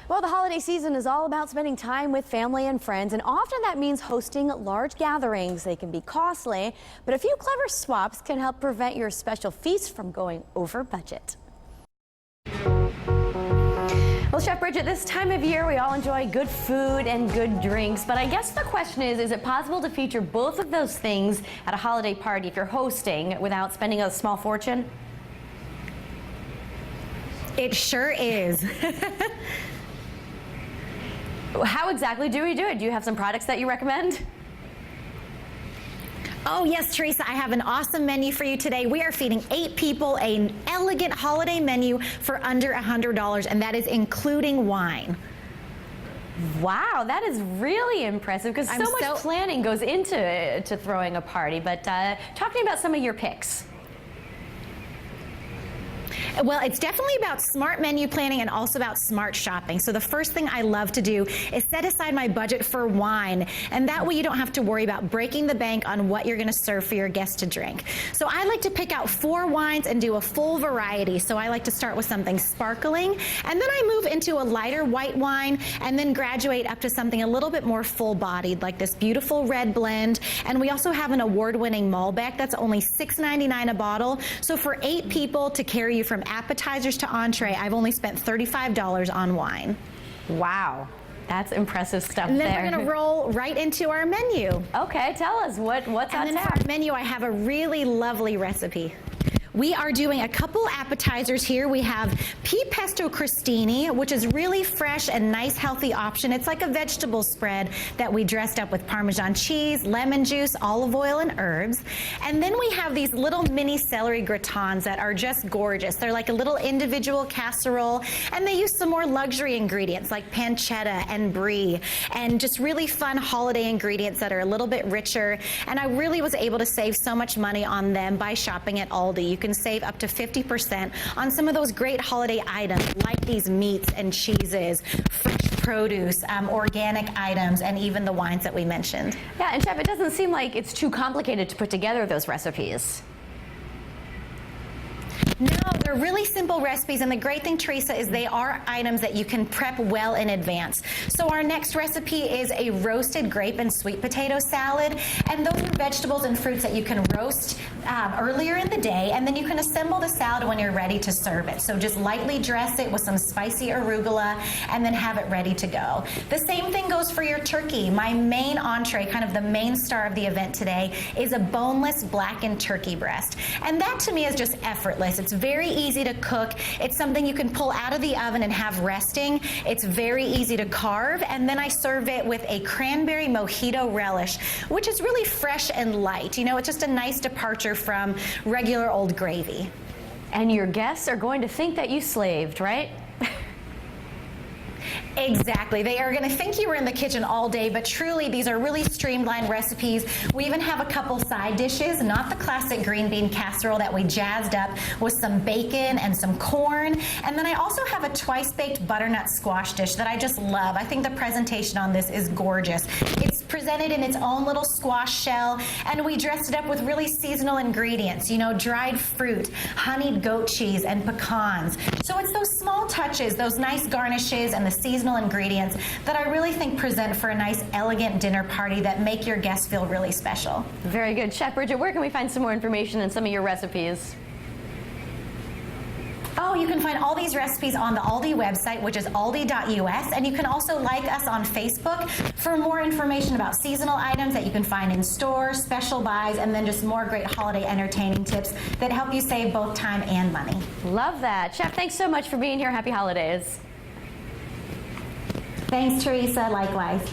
Well, the holiday season is all about spending time with family and friends, and often that means hosting large gatherings. They can be costly, but a few clever swaps can help prevent your special feast from going over budget. Well, Chef Brigette, this time of year we all enjoy good food and good drinks, but I guess the question is it possible to feature both of those things at a holiday party if you're hosting without spending a small fortune? It sure is. How exactly do we do it? Do you have some products that you recommend? Oh yes, Teresa, I have an awesome menu for you today. We are feeding 8 people an elegant holiday menu for under $100, and that is including wine. Wow, that is really impressive because so much planning goes into throwing a party. But talk to me about some of your picks. Well, it's definitely about smart menu planning and also about smart shopping. So the first thing I love to do is set aside my budget for wine, and that way you don't have to worry about breaking the bank on what you're going to serve for your guests to drink. So I like to pick out 4 wines and do a full variety. So I like to start with something sparkling, and then I move into a lighter white wine and then graduate up to something a little bit more full-bodied, like this beautiful red blend. And we also have an award-winning Malbec that's only $6.99 a bottle. So for 8 people to carry you from appetizers to entree, I've only spent $35 on wine. Wow, that's impressive stuff. And then there. We're going to roll right into our menu. Okay, tell us what's on tap. And then for our menu, I have a really lovely recipe. We are doing a couple appetizers here. We have pea pesto crostini, which is really fresh and nice, healthy option. It's like a vegetable spread that we dressed up with Parmesan cheese, lemon juice, olive oil, and herbs. And then we have these little mini celery gratins that are just gorgeous. They're like a little individual casserole, and they use some more luxury ingredients like pancetta and brie, and just really fun holiday ingredients that are a little bit richer. And I really was able to save so much money on them by shopping at Aldi. You can save up to 50% on some of those great holiday items like these meats and cheeses, fresh produce, organic items, and even the wines that we mentioned. Yeah, and Chef, it doesn't seem like it's too complicated to put together those recipes. No, they're really simple recipes, and the great thing, Teresa, is they are items that you can prep well in advance. So our next recipe is a roasted grape and sweet potato salad, and those are vegetables and fruits that you can roast earlier in the day, and then you can assemble the salad when you're ready to serve it. So just lightly dress it with some spicy arugula, and then have it ready to go. The same thing goes for your turkey. My main entree, kind of the main star of the event today, is a boneless blackened turkey breast, and that to me is just effortless. It's very easy to cook. It's something you can pull out of the oven and have resting. It's very easy to carve, and then I serve it with a cranberry mojito relish, which is really fresh and light. You know, it's just a nice departure from regular old gravy. And your guests are going to think that you slaved, right? Exactly. They are going to think you were in the kitchen all day, but truly these are really streamlined recipes. We even have a couple side dishes, not the classic green bean casserole that we jazzed up with some bacon and some corn. And then I also have a twice-baked butternut squash dish that I just love. I think the presentation on this is gorgeous. It's presented in its own little squash shell, and we dressed it up with really seasonal ingredients, you know, dried fruit, honeyed goat cheese, and pecans. So it's those small touches, those nice garnishes, and the seasonal ingredients that I really think present for a nice, elegant dinner party that make your guests feel really special. Very good. Chef Brigette, where can we find some more information on some of your recipes? Oh, you can find all these recipes on the Aldi website, which is aldi.us, and you can also like us on Facebook for more information about seasonal items that you can find in stores, special buys, and then just more great holiday entertaining tips that help you save both time and money. Love that. Chef, thanks so much for being here. Happy holidays. Thanks, Teresa. Likewise.